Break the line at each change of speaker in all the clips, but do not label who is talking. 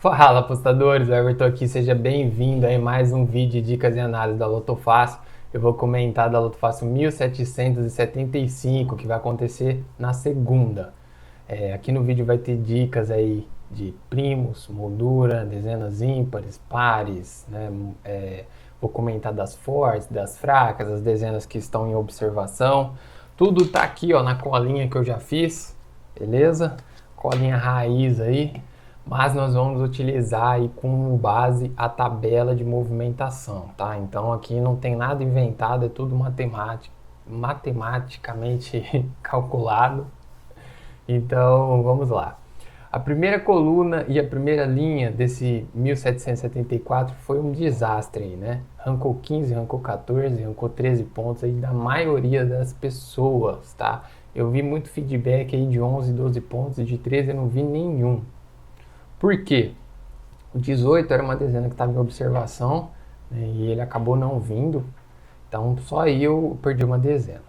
Fala, apostadores, o Everton aqui, seja bem-vindo a mais um vídeo de dicas e análise da Loto Fácil. Eu vou comentar da Loto Fácil 1775, que vai acontecer na segunda. Aqui no vídeo vai ter dicas aí de primos, moldura, dezenas ímpares, pares, né? Vou comentar das fortes, das fracas, as dezenas que estão em observação. Tudo tá aqui, ó, na colinha que eu já fiz, beleza? Colinha raiz aí. Mas nós vamos utilizar aí como base a tabela de movimentação, tá? Então aqui não tem nada inventado, é tudo matematicamente calculado. Então vamos lá. A primeira coluna e a primeira linha desse 1774 foi um desastre aí, né? Arrancou 15, arrancou 14, arrancou 13 pontos aí da maioria das pessoas, tá? Eu vi muito feedback aí de 11, 12 pontos e de 13 eu não vi nenhum. Por quê? O 18 era uma dezena que estava em observação, né, e ele acabou não vindo, então só aí eu perdi uma dezena.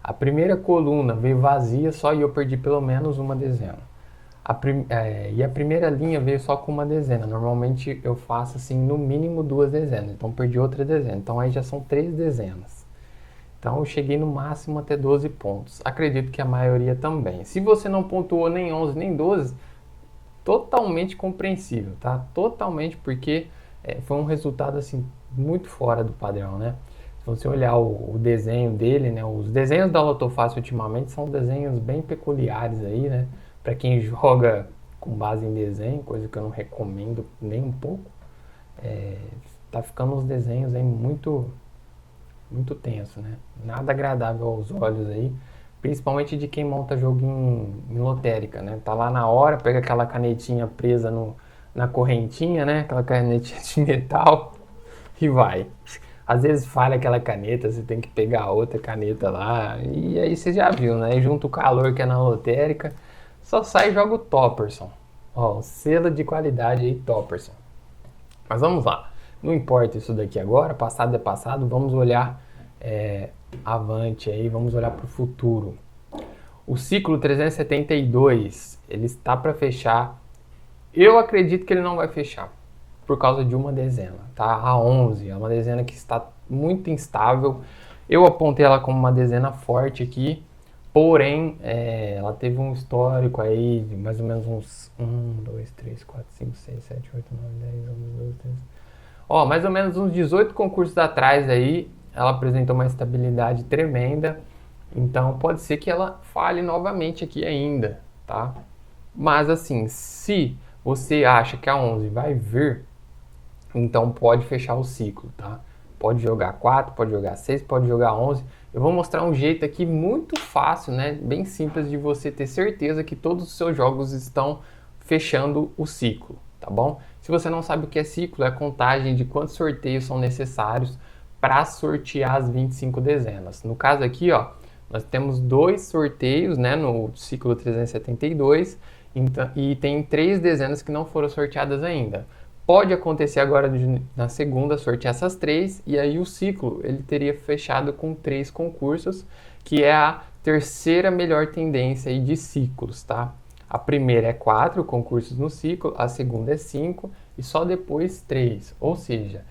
A primeira coluna veio vazia, só aí eu perdi pelo menos uma dezena. E a primeira linha veio só com uma dezena. Normalmente eu faço assim no mínimo duas dezenas, então perdi outra dezena. Então aí já são 3 dezenas. Então eu cheguei no máximo até 12 pontos. Acredito que a maioria também. Se você não pontuou nem 11 nem 12, totalmente compreensível, tá? Totalmente, porque foi um resultado assim muito fora do padrão, né? Se você olhar o desenho dele, né? Os desenhos da Loto Fácil ultimamente são desenhos bem peculiares aí, né? Para quem joga com base em desenho, coisa que eu não recomendo nem um pouco, tá ficando uns desenhos aí muito tenso, né? Nada agradável aos olhos aí, principalmente de quem monta jogo em lotérica, né? Tá lá na hora, pega aquela canetinha presa na correntinha, né? Aquela canetinha de metal e vai. Às vezes falha aquela caneta, você tem que pegar outra caneta lá, e aí você já viu, né? E junto o calor que é na lotérica, só sai e joga o Topperson. Ó, o selo de qualidade aí, Topperson. Mas vamos lá. Não importa isso daqui agora, passado é passado, vamos olhar avante aí, vamos olhar para o futuro. O ciclo 372, ele está para fechar. Eu acredito que ele não vai fechar, por causa de uma dezena, tá? A 11, é uma dezena que está muito instável. Eu apontei ela como uma dezena forte aqui, porém, ela teve um histórico aí de mais ou menos uns 1, 2, 3, 4, 5, 6, 7, 8, 9, 10, 11, 12, 13... Ó, mais ou menos uns 18 concursos atrás aí, ela apresentou uma estabilidade tremenda. Então pode ser que ela falhe novamente aqui ainda, tá? Mas assim, se você acha que a 11 vai vir, então pode fechar o ciclo, tá? Pode jogar 4, pode jogar 6, pode jogar 11. Eu vou mostrar um jeito aqui muito fácil, né? Bem simples de você ter certeza que todos os seus jogos estão fechando o ciclo, tá bom? Se você não sabe o que é ciclo, é a contagem de quantos sorteios são necessários para sortear as 25 dezenas. No caso aqui, ó, nós temos 2 sorteios, né, no ciclo 372, então, e tem 3 dezenas que não foram sorteadas ainda. Pode acontecer agora na segunda sortear essas 3, e aí o ciclo ele teria fechado com 3 concursos, que é a terceira melhor tendência aí de ciclos, tá? A primeira é 4 concursos no ciclo, a segunda é 5 e só depois 3. Ou seja,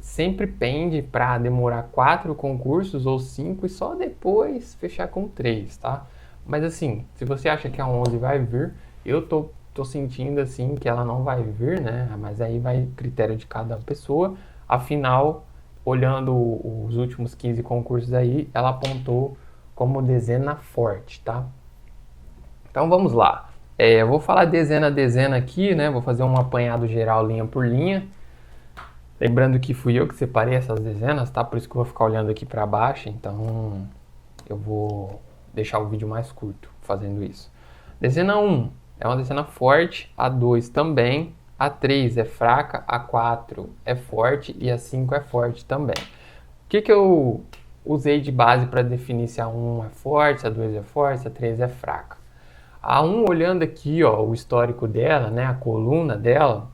sempre pende para demorar 4 concursos ou 5 e só depois fechar com 3, tá? Mas assim, se você acha que a 11 vai vir, eu tô sentindo assim que ela não vai vir, né? Mas aí vai critério de cada pessoa. Afinal, olhando os últimos 15 concursos aí, ela apontou como dezena forte, tá? Então vamos lá. Eu vou falar dezena a dezena aqui, né? Vou fazer um apanhado geral linha por linha. Lembrando que fui eu que separei essas dezenas, tá? Por isso que eu vou ficar olhando aqui para baixo. Então eu vou deixar o vídeo mais curto fazendo isso. Dezena 1 é uma dezena forte, a 2 também, a 3 é fraca, a 4 é forte e a 5 é forte também. O que eu usei de base para definir se a 1 é forte, se a 2 é forte, se a 3 é fraca? A 1, olhando aqui, ó, o histórico dela, né, a coluna dela,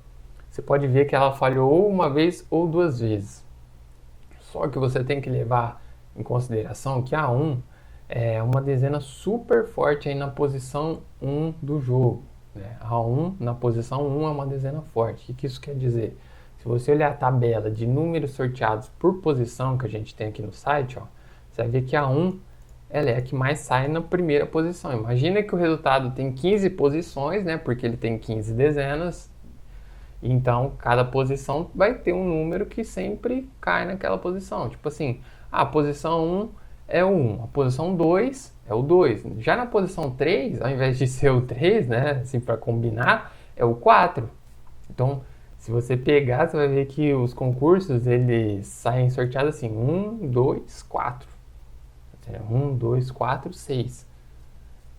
você pode ver que ela falhou ou uma vez ou 2 vezes. Só que você tem que levar em consideração que a 1 é uma dezena super forte aí na posição 1 do jogo, né? A 1 na posição 1 é uma dezena forte. O que isso quer dizer? Se você olhar a tabela de números sorteados por posição que a gente tem aqui no site, ó, você vai ver que a 1 ela é a que mais sai na primeira posição. Imagina que o resultado tem 15 posições, né? Porque ele tem 15 dezenas. Então, cada posição vai ter um número que sempre cai naquela posição. Tipo assim, a posição 1 é o 1, a posição 2 é o 2. Já na posição 3, ao invés de ser o 3, né, assim, para combinar, é o 4. Então, se você pegar, você vai ver que os concursos, eles saem sorteados assim, 1, 2, 4. 1, 2, 4, 6.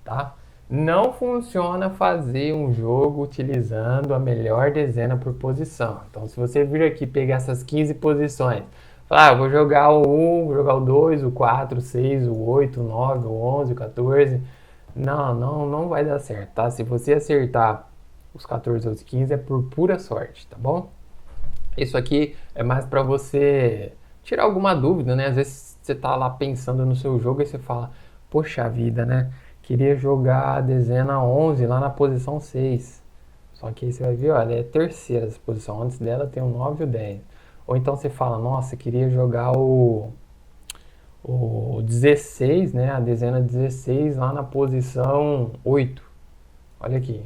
Tá? Não funciona fazer um jogo utilizando a melhor dezena por posição. Então, se você vir aqui pegar essas 15 posições, falar, vou jogar o 1, vou jogar o 2, o 4, o 6, o 8, o 9, o 11, o 14. Não vai dar certo, tá? Se você acertar os 14 ou os 15 é por pura sorte, tá bom? Isso aqui é mais para você tirar alguma dúvida, né? Às vezes você tá lá pensando no seu jogo e você fala, poxa vida, né? Queria jogar a dezena 11 lá na posição 6. Só que aí você vai ver, olha, é a terceira essa posição. Antes dela tem o 9 e o 10. Ou então você fala, nossa, queria jogar o 16, né? A dezena 16 lá na posição 8. Olha aqui,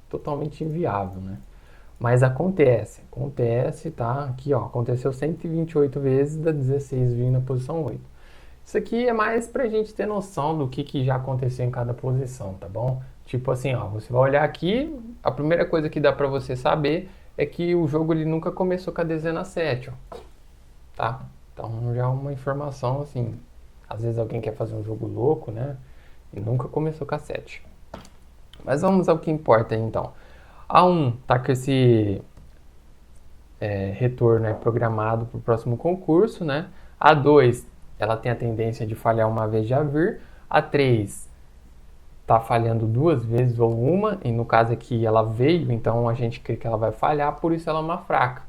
totalmente inviável, né? Mas acontece, tá? Aqui, ó, aconteceu 128 vezes da 16 vir na posição 8. Isso aqui é mais pra gente ter noção do que já aconteceu em cada posição, tá bom? Tipo assim, ó, você vai olhar aqui, a primeira coisa que dá pra você saber é que o jogo ele nunca começou com a dezena 7, ó, tá? Então já é uma informação assim, às vezes alguém quer fazer um jogo louco, né? E nunca começou com a 7. Mas vamos ao que importa então. A 1 tá com esse retorno programado para o próximo concurso, né? A 2 ela tem a tendência de falhar uma vez já vir. A 3 está falhando duas vezes ou uma, e no caso aqui ela veio, então a gente crê que ela vai falhar, por isso ela é uma fraca.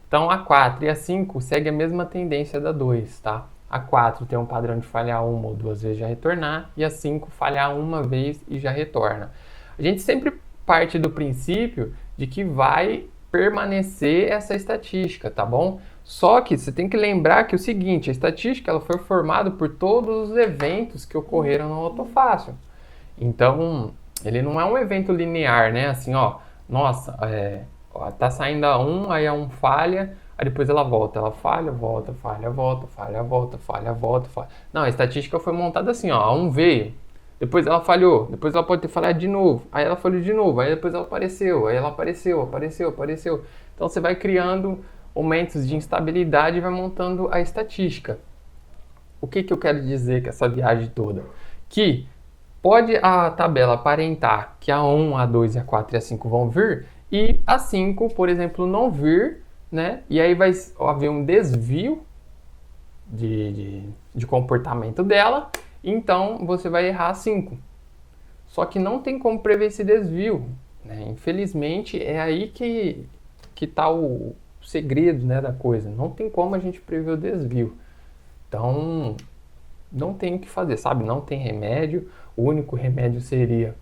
Então a 4 e a 5 seguem a mesma tendência da 2, tá? A 4 tem um padrão de falhar uma ou duas vezes e já retornar, e a 5 falhar uma vez e já retorna. A gente sempre parte do princípio de que vai permanecer essa estatística, tá bom? Só que você tem que lembrar que é o seguinte, a estatística ela foi formada por todos os eventos que ocorreram no Autofácil. Então, ele não é um evento linear, né? Assim, ó, nossa, tá saindo a 1, aí a 1 falha, aí depois ela volta, ela falha, volta, falha, volta, falha, volta, falha, volta, falha. Não, a estatística foi montada assim, ó, a 1 veio, depois ela falhou, depois ela pode ter falhado de novo, aí ela falhou de novo, aí depois ela apareceu, aí ela apareceu. Então você vai criando momentos de instabilidade e vai montando a estatística. O que eu quero dizer com essa viagem toda? Que pode a tabela aparentar que a 1, a 2, a 4 e a 5 vão vir e a 5, por exemplo, não vir, né? E aí vai haver um desvio de comportamento dela, então você vai errar a 5. Só que não tem como prever esse desvio, né? Infelizmente é aí que está o segredo, né, da coisa. Não tem como a gente prever o desvio. Então não tem o que fazer, sabe? Não tem remédio. O único remédio seria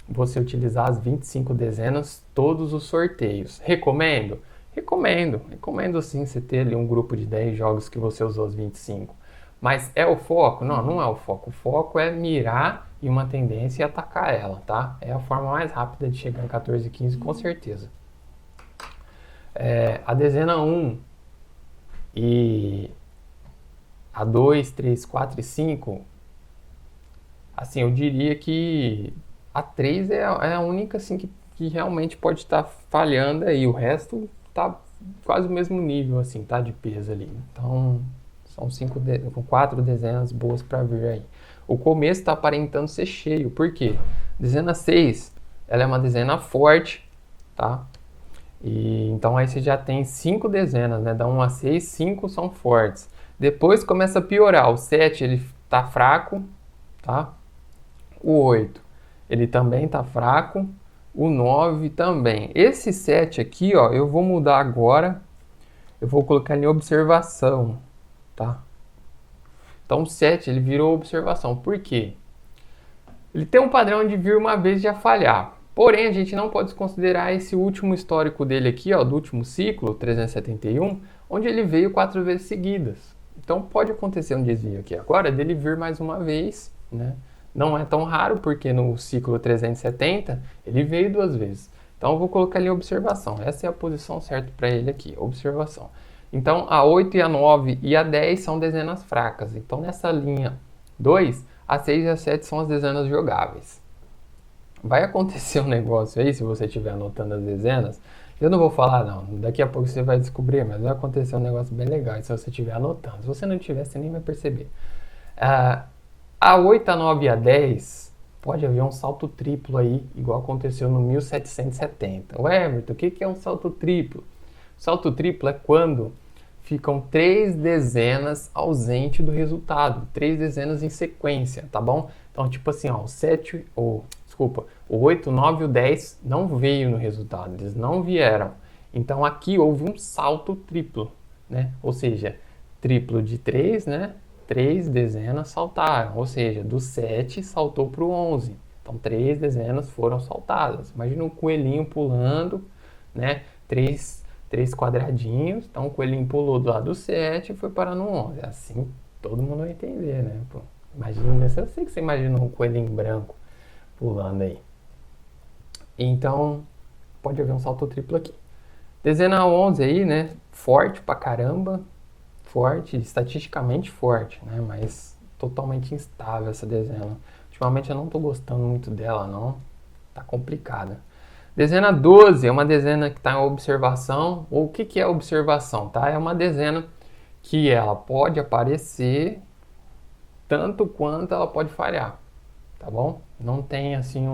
você utilizar as 25 dezenas todos os sorteios. Recomendo? Recomendo sim você ter ali um grupo de 10 jogos que você usou os 25. Mas é o foco? Não é o foco. O foco é mirar em uma tendência e atacar ela, tá? É a forma mais rápida de chegar em 14 e 15, com certeza. A dezena 1 e a 2, 3, 4 e 5, assim, eu diria que a 3 é a única assim, que realmente pode estar falhando aí. O resto tá quase o mesmo nível, assim, tá? De peso ali. Então, são 4 dezenas boas para vir aí. O começo está aparentando ser cheio. Por quê? Dezena 6, ela é uma dezena forte, tá? E então aí você já tem 5 dezenas, né? Da 1 a 6, 5 são fortes. Depois começa a piorar. O 7 ele tá fraco, tá? O 8 ele também tá fraco. O 9 também. Esse 7 aqui, ó, eu vou mudar agora. Eu vou colocar em observação, tá? Então o 7 ele virou observação. Por quê? Ele tem um padrão de vir uma vez e já falhar. Porém, a gente não pode desconsiderar esse último histórico dele aqui, ó, do último ciclo, 371, onde ele veio 4 vezes seguidas. Então pode acontecer um desvio aqui agora dele vir mais uma vez, né? Não é tão raro, porque no ciclo 370 ele veio 2 vezes. Então eu vou colocar ali observação. Essa é a posição certa para ele aqui, observação. Então a 8 e a 9 e a 10 são dezenas fracas. Então nessa linha 2, a 6 e a 7 são as dezenas jogáveis. Vai acontecer um negócio aí, se você estiver anotando as dezenas. Eu não vou falar não, daqui a pouco você vai descobrir, mas vai acontecer um negócio bem legal se você estiver anotando. Se você não tiver, você nem vai perceber. A 8, a 9 e a 10 pode haver um salto triplo aí, igual aconteceu no 1770. Ué, Everton, o que é um salto triplo? Salto triplo é quando ficam 3 dezenas ausentes do resultado, 3 dezenas em sequência, tá bom? Então, tipo assim, ó, o 8, o 9 e o 10 não veio no resultado, eles não vieram. Então, aqui houve um salto triplo, né? Ou seja, triplo de 3, né? 3 dezenas saltaram, ou seja, do 7 saltou para o 11. Então, 3 dezenas foram saltadas. Imagina um coelhinho pulando, né? 3 quadradinhos. Então, o coelhinho pulou do lado do 7 e foi parar no 11. Assim, todo mundo vai entender, né? Pô, imagina, eu sei que você imagina um coelhinho branco pulando aí. Então, pode haver um salto triplo aqui. Dezena 11 aí, né? Forte pra caramba. Forte, estatisticamente forte, né? Mas totalmente instável essa dezena. Ultimamente eu não tô gostando muito dela, não. Tá complicada. Dezena 12 é uma dezena que está em observação. Ou o que é observação, tá? É uma dezena que ela pode aparecer tanto quanto ela pode falhar, tá bom? Não tem assim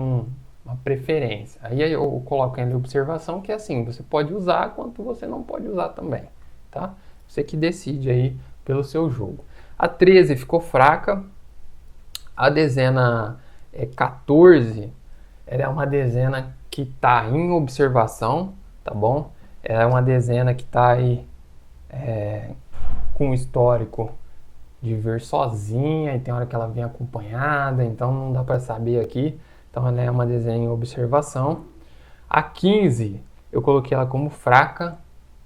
uma preferência. Aí eu coloco em observação que é assim, você pode usar quanto você não pode usar também, tá? Você que decide aí pelo seu jogo. A 13 ficou fraca. A dezena 14, ela é uma dezena que está em observação, tá bom? Ela é uma dezena que está aí com histórico de ver sozinha, e tem hora que ela vem acompanhada, então não dá para saber aqui. Então ela é uma dezena em observação. A 15, eu coloquei ela como fraca,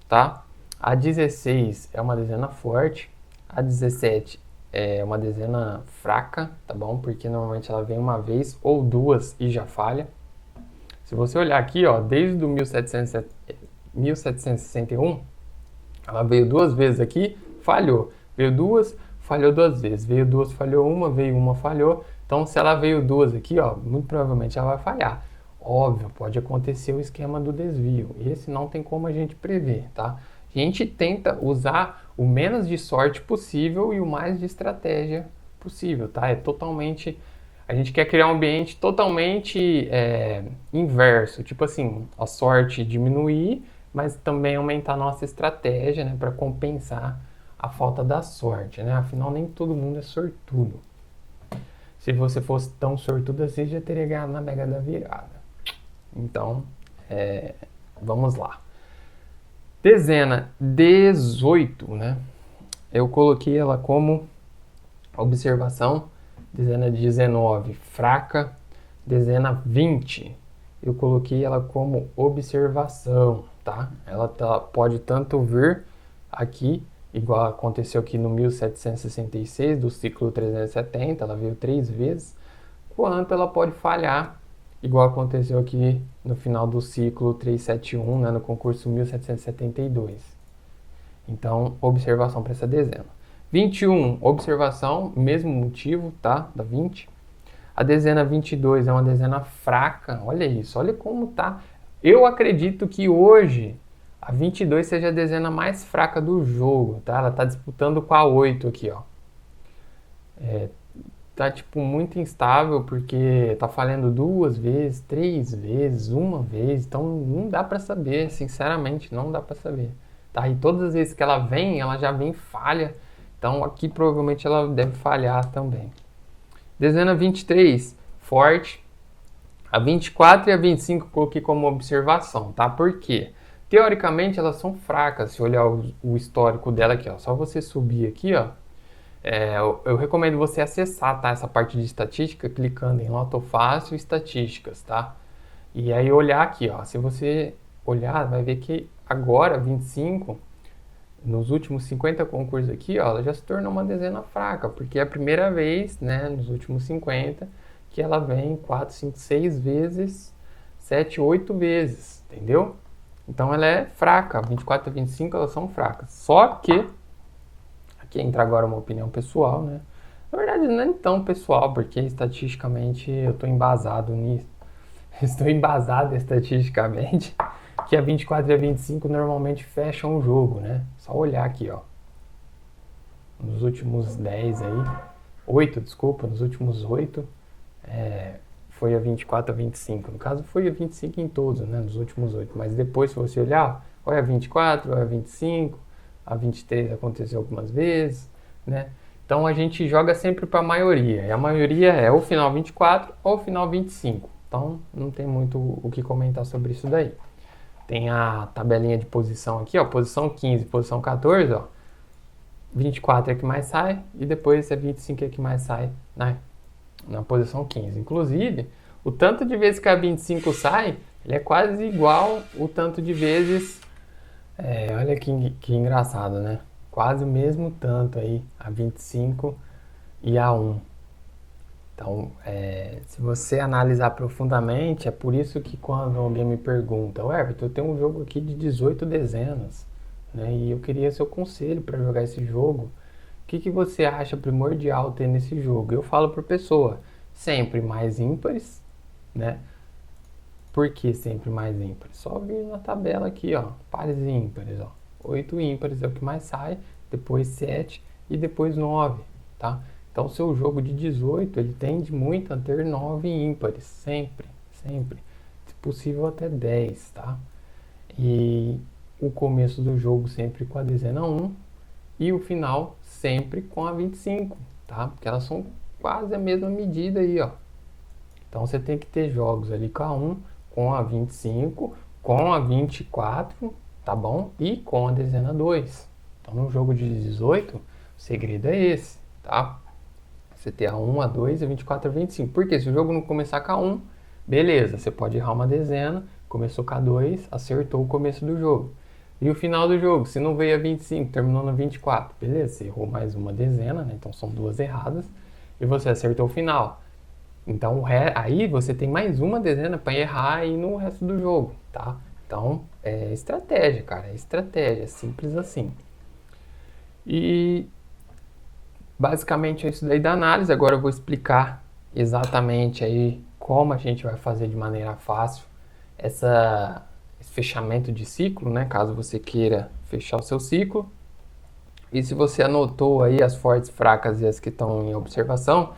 tá? A 16 é uma dezena forte. A 17 é uma dezena fraca, tá bom? Porque normalmente ela vem uma vez ou duas e já falha. Se você olhar aqui, ó, desde o 1761, ela veio 2 vezes aqui, falhou. Veio 2, falhou 2 vezes. Veio 2, falhou uma, veio uma, falhou. Então, se ela veio 2 aqui, ó, muito provavelmente ela vai falhar. Óbvio, pode acontecer o esquema do desvio. Esse não tem como a gente prever, tá? A gente tenta usar o menos de sorte possível e o mais de estratégia possível, tá? É totalmente... A gente quer criar um ambiente totalmente inverso. Tipo assim, a sorte diminuir, mas também aumentar a nossa estratégia, né? Para compensar a falta da sorte, né? Afinal, nem todo mundo é sortudo. Se você fosse tão sortudo assim, já teria ganhado na Mega da Virada. Então, vamos lá. Dezena 18, né? Eu coloquei ela como observação. Dezena 19, fraca. Dezena 20, eu coloquei ela como observação, tá? Ela pode tanto vir aqui, igual aconteceu aqui no 1766, do ciclo 370, ela veio 3 vezes, quanto ela pode falhar, igual aconteceu aqui no final do ciclo 371, né, no concurso 1772. Então, observação para essa dezena. 21, observação, mesmo motivo, tá? Da 20. A dezena 22 é uma dezena fraca. Olha isso, olha como tá. Eu acredito que hoje a 22 seja a dezena mais fraca do jogo, tá? Ela tá disputando com a 8 aqui, ó. Tá tipo muito instável porque tá falhando 2 vezes, 3 vezes, 1 vez. Então não dá para saber, sinceramente, não dá para saber. Tá? E todas as vezes que ela vem, ela já vem falha. Então aqui provavelmente ela deve falhar também. Dezena 23, forte. A 24 e a 25 coloquei como observação, tá? Por quê? Teoricamente elas são fracas, se olhar o histórico dela aqui, ó. Só você subir aqui, ó. Eu recomendo você acessar, tá? Essa parte de estatística, clicando em Lotofácil e Estatísticas, tá? E aí olhar aqui, ó, se você olhar, vai ver que agora 25, nos últimos 50 concursos aqui, ó, ela já se tornou uma dezena fraca, porque é a primeira vez, né, nos últimos 50, que ela vem 4, 5, 6 vezes, 7, 8 vezes, entendeu? Então ela é fraca, 24 e 25 elas são fracas. Só que, aqui entra agora uma opinião pessoal, né? Na verdade não é tão pessoal, porque estatisticamente eu estou embasado nisso. Estou embasado estatisticamente que a 24 e a 25 normalmente fecham o jogo, né? Só olhar aqui, ó. Nos últimos 10 aí, 8, desculpa, nos últimos 8, foi a 24 a 25. No caso, foi a 25 em todos, né? Nos últimos 8. Mas depois, se você olhar, ou é a 24, ou é a 25, a 23 aconteceu algumas vezes, né? Então a gente joga sempre para a maioria. E a maioria é ou final 24 ou final 25. Então não tem muito o que comentar sobre isso daí. Tem a tabelinha de posição aqui, ó. Posição 15, posição 14, ó. 24 é que mais sai e depois é 25 é que mais sai, né? Na posição 15. Inclusive, o tanto de vezes que a 25 sai, ele é quase igual o tanto de vezes. Olha que engraçado, né? Quase o mesmo tanto aí, a 25 e a 1. Então, se você analisar profundamente, é por isso que quando alguém me pergunta, Everton, eu tenho um jogo aqui de 18 dezenas, né? E eu queria seu conselho para jogar esse jogo. O que você acha primordial ter nesse jogo? Eu falo para a pessoa, sempre mais ímpares, né? Por que sempre mais ímpares? Só vir na tabela aqui, ó, pares e ímpares, ó. 8 ímpares é o que mais sai, depois 7 e depois 9, tá? Então, o seu jogo de 18, ele tende muito a ter 9 ímpares, sempre, sempre. Se possível, até 10, tá? E o começo do jogo sempre com a dezena 1 e o final sempre com a 25, tá? Porque elas são quase a mesma medida aí, ó. Então, você tem que ter jogos ali com a 1, com a 25, com a 24, tá bom? E com a dezena 2. Então, no jogo de 18, o segredo é esse, tá? Você ter a 1, a 2, a 24 e a 25. Porque se o jogo não começar com a 1, beleza, você pode errar uma dezena, começou com a 2, acertou o começo do jogo. E o final do jogo, se não veio a 25, terminou na 24, beleza, você errou mais uma dezena, né? Então são duas erradas, e você acertou o final. Então aí você tem mais uma dezena para errar aí no resto do jogo, tá? Então é estratégia, cara, é estratégia, simples assim. E basicamente é isso daí da análise. Agora eu vou explicar exatamente aí como a gente vai fazer de maneira fácil esse fechamento de ciclo, né? Caso você queira fechar o seu ciclo. E se você anotou aí as fortes, fracas e as que estão em observação,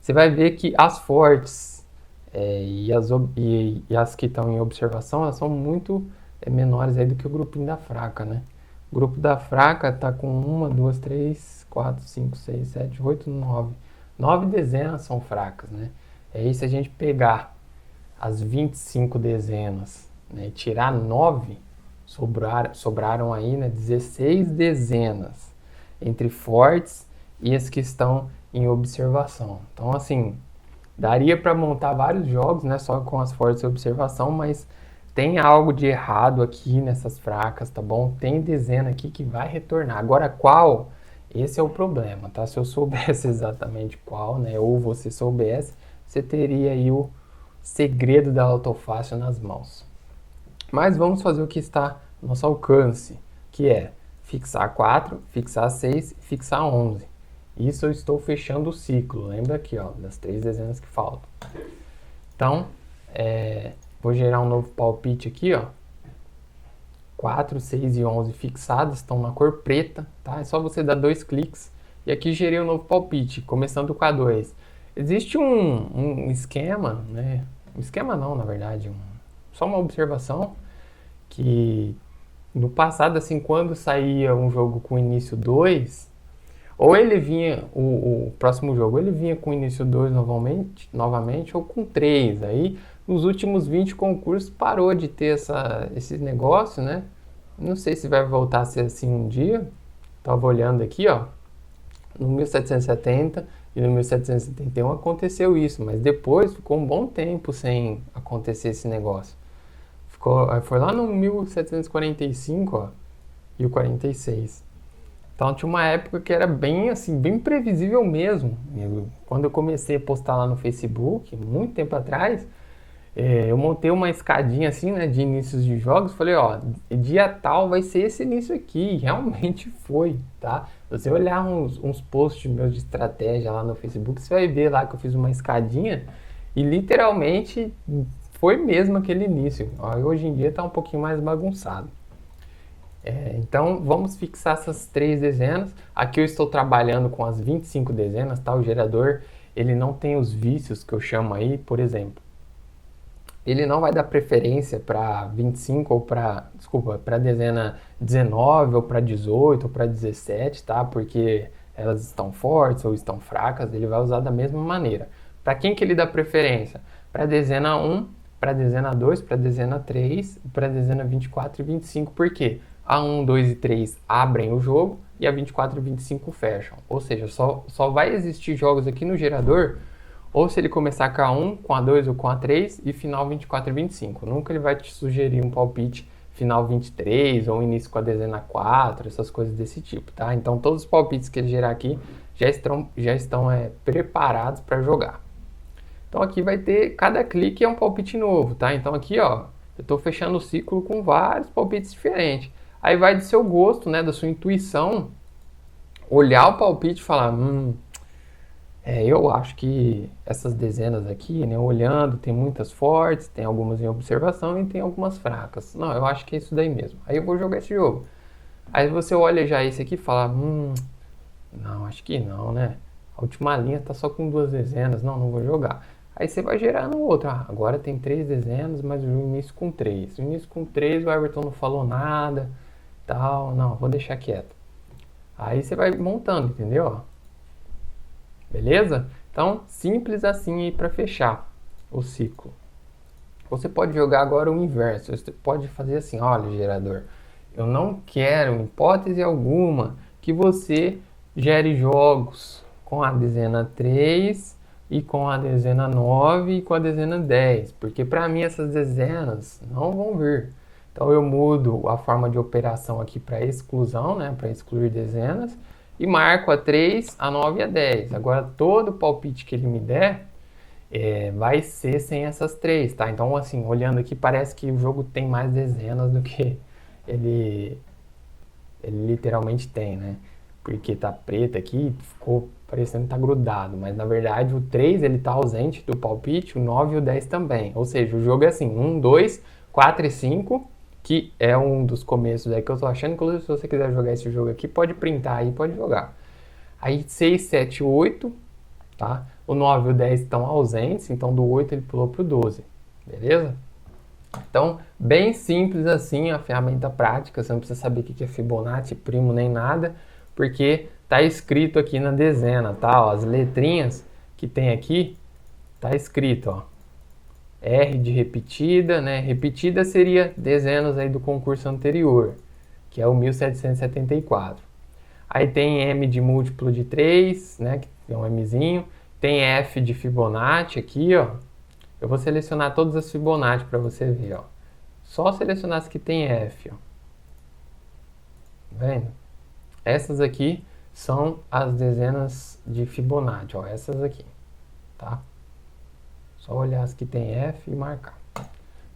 você vai ver que as fortes e as que estão em observação, elas são muito menores aí do que o grupinho da fraca, né? O grupo da fraca está com 1, 2, 3, 4, 5, 6, 7, 8, 9. 9 dezenas são fracas, né? E aí se a gente pegar as 25 dezenas, né, e tirar 9, sobraram aí, né, 16 dezenas entre fortes e as que estão em observação. Então, assim, daria para montar vários jogos, né, só com as fortes e observação, mas tem algo de errado aqui nessas fracas, tá bom? Tem dezena aqui que vai retornar. Agora, qual? Esse é o problema, tá? Se eu soubesse exatamente qual, né, ou você soubesse, você teria aí o segredo da autofácil nas mãos. Mas vamos fazer o que está no nosso alcance, que é fixar 4, fixar 6 e fixar 11. Isso eu estou fechando o ciclo, lembra aqui, ó, das 3 dezenas que faltam. Então, vou gerar um novo palpite aqui, ó. 4, 6 e 11 fixados, estão na cor preta, tá? É só você dar 2 cliques e aqui gerei um novo palpite, começando com a 2. Existe um esquema, né? Um esquema não, na verdade, só uma observação que no passado, assim, quando saía um jogo com início 2, ou ele vinha, o próximo jogo, ele vinha com início 2 novamente ou com 3. Aí, nos últimos 20 concursos, parou de ter esse negócio, né? Não sei se vai voltar a ser assim um dia. Tava olhando aqui, ó, no 1770 E no 1771 aconteceu isso, mas depois ficou um bom tempo sem acontecer esse negócio. Foi lá no 1745, ó, e o 46. Então tinha uma época que era bem assim, bem previsível mesmo. Quando eu comecei a postar lá no Facebook, muito tempo atrás, eu montei uma escadinha assim, né, de inícios de jogos. Falei, ó, dia tal vai ser esse início aqui. E realmente foi, tá? Se você olhar uns posts meus de estratégia lá no Facebook, você vai ver lá que eu fiz uma escadinha e literalmente foi mesmo aquele início. Ó, hoje em dia tá um pouquinho mais bagunçado. Então vamos fixar essas 3 dezenas. Aqui eu estou trabalhando com as 25 dezenas, tá? O gerador ele não tem os vícios que eu chamo aí, por exemplo. Ele não vai dar preferência para 25 ou para a dezena 19 ou para 18 ou para 17, tá? Porque elas estão fortes ou estão fracas, ele vai usar da mesma maneira. Para quem que ele dá preferência? Para a dezena 1, para a dezena 2, para a dezena 3, para a dezena 24 e 25. Por quê? A 1, 2 e 3 abrem o jogo e a 24 e 25 fecham. Ou seja, só vai existir jogos aqui no gerador ou se ele começar com a 1, com a 2 ou com a 3 e final 24 e 25. Nunca ele vai te sugerir um palpite final 23 ou início com a dezena 4, essas coisas desse tipo, tá? Então todos os palpites que ele gerar aqui já estão preparados para jogar. Então aqui vai ter, cada clique é um palpite novo, tá? Então aqui, ó, eu estou fechando o ciclo com vários palpites diferentes. Aí vai do seu gosto, né, da sua intuição, olhar o palpite e falar, eu acho que essas dezenas aqui, né, olhando, tem muitas fortes, tem algumas em observação e tem algumas fracas. Não, eu acho que é isso daí mesmo. Aí eu vou jogar esse jogo. Aí você olha já esse aqui e fala, não, acho que não, né? A última linha tá só com 2 dezenas, não vou jogar. Aí você vai gerar no outro. Agora tem 3 dezenas, mas o início com 3. O início com 3, o Everton não falou nada, tal, não, vou deixar quieto. Aí você vai montando, entendeu? Beleza? Então, simples assim aí para fechar o ciclo. Você pode jogar agora o inverso. Você pode fazer assim, olha, gerador, eu não quero, em hipótese alguma, que você gere jogos com a dezena 3 e com a dezena 9 e com a dezena 10, porque para mim essas dezenas não vão vir. Então eu mudo a forma de operação aqui para exclusão, né, para excluir dezenas, e marco a 3, a 9 e a 10. Agora todo palpite que ele me der vai ser sem essas 3, tá? Então assim, olhando aqui parece que o jogo tem mais dezenas do que ele literalmente tem, né? Porque tá preto aqui, ficou parecendo que tá grudado, mas na verdade o 3 ele tá ausente do palpite, o 9 e o 10 também. Ou seja, o jogo é assim, 1, 2, 4 e 5, que é um dos começos aí que eu tô achando. Inclusive, se você quiser jogar esse jogo aqui, pode printar aí, pode jogar. Aí 6, 7, 8, tá? O 9 e o 10 estão ausentes, então do 8 ele pulou pro 12, beleza? Então, bem simples assim a ferramenta prática, você não precisa saber o que é Fibonacci, primo, nem nada, porque tá escrito aqui na dezena, tá? Ó, as letrinhas que tem aqui, tá escrito, ó. R de repetida, né? Repetida seria dezenas aí do concurso anterior, que é o 1774. Aí tem M de múltiplo de 3, né? Que é um Mzinho. Tem F de Fibonacci aqui, ó. Eu vou selecionar todas as Fibonacci para você ver, ó. Só selecionar as que tem F, ó. Tá vendo? Essas aqui são as dezenas de Fibonacci, ó. Essas aqui, tá? Só olhar as que tem F e marcar.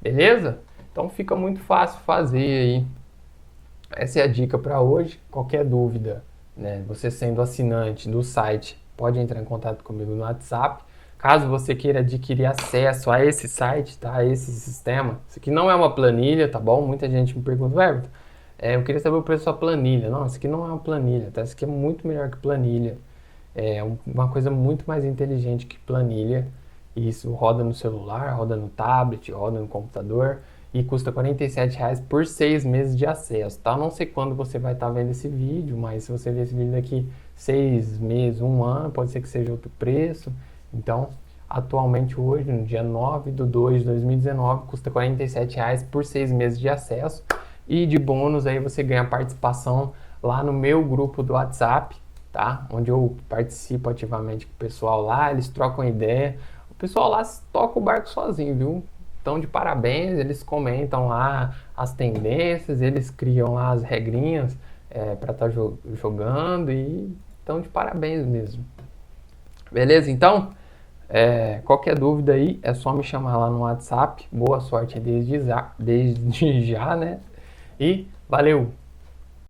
Beleza? Então fica muito fácil fazer aí. Essa é a dica para hoje. Qualquer dúvida, né? Você sendo assinante do site, pode entrar em contato comigo no WhatsApp. Caso você queira adquirir acesso a esse site, tá? A esse sistema. Isso aqui não é uma planilha, tá bom? Muita gente me pergunta, Everton, eu queria saber o preço da planilha. Não, isso aqui não é uma planilha, tá? Isso aqui é muito melhor que planilha. É uma coisa muito mais inteligente que planilha. E isso roda no celular, roda no tablet, roda no computador e custa R$ 47,00 por 6 meses de acesso, tá? Não sei quando você vai estar vendo esse vídeo, mas se você ver esse vídeo daqui 6 meses, 1 ano, pode ser que seja outro preço. Então, atualmente hoje, no dia 9/2/2019, custa R$ 47,00 por 6 meses de acesso. E de bônus aí você ganha participação lá no meu grupo do WhatsApp, tá? Onde eu participo ativamente com o pessoal lá, eles trocam ideia. O pessoal lá toca o barco sozinho, viu? Então, de parabéns, eles comentam lá as tendências, eles criam lá as regrinhas para estar jogando e estão de parabéns mesmo. Beleza? Então, qualquer dúvida aí é só me chamar lá no WhatsApp. Boa sorte desde já, né? E valeu!